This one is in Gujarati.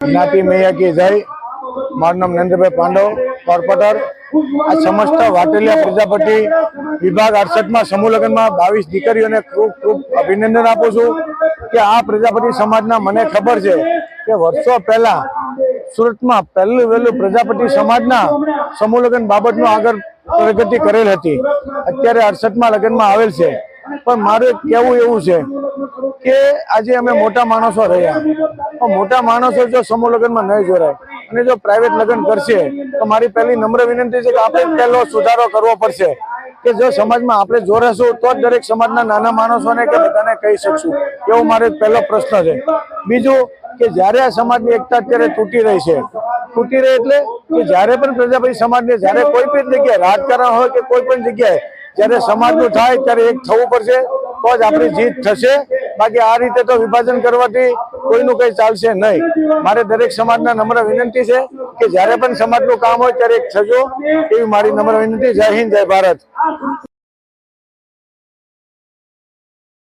જ્ઞાતિ મૈયા કી જય। મારું નામ નરેન્દ્રભાઈ પાંડવ, કોર્પોરેટર। આ સમસ્ત વાટેલિયા પ્રજાપતિ વિભાગ 68માં સમૂહ લગ્નમાં 22 દીકરીઓને ખૂબ ખૂબ અભિનંદન આપું છું કે આ પ્રજાપતિ સમાજના મને ખબર છે કે વર્ષો પહેલા સુરતમાં પહેલું પ્રજાપતિ સમાજના સમૂહ લગ્ન બાબતનું આગળ પ્રગતિ કરેલ હતી। અત્યારે 68માં લગ્નમાં આવેલ છે। પણ મારું કહેવું એવું છે કે આજે અમે મોટા માણસો રહ્યા, મોટા માણસો જો સમૂહ લગ્નમાં નહીં જોડાય અને જો પ્રાઇવેટ લગ્ન કરશે તો મારી પહેલી નમ્ર વિનંતી છે કે આપણે પહેલો સુધારો કરવો પડશે કે જો સમાજમાં આપણે જોડાશું તો જ દરેક સમાજના નાના માણસોને કે બધાને કહી શકશું, એવો મારો પહેલો પ્રશ્ન છે। બીજું કે જ્યારે આ સમાજની એકતા અત્યારે તૂટી રહી છે, તૂટી રહી એટલે કે જ્યારે પણ પ્રજાપતિ સમાજને જ્યારે કોઈ પણ જગ્યાએ રાજકારણ હોય કે કોઈ પણ જગ્યાએ જ્યારે સમાજનું થાય ત્યારે એક થવું પડશે તો જ આપણી જીત થશે। બાકી આ રીતે તો વિભાજન કરવાથી કોઈનું કંઈ ચાલશે નહીં। મારે દરેક સમાજના નમ્ર વિનંતી છે કે જ્યારે પણ સમાજનું કામ હોય ત્યારે એક થજો, એવી મારી નમ્ર વિનંતી। જય હિન્દ, જય ભારત।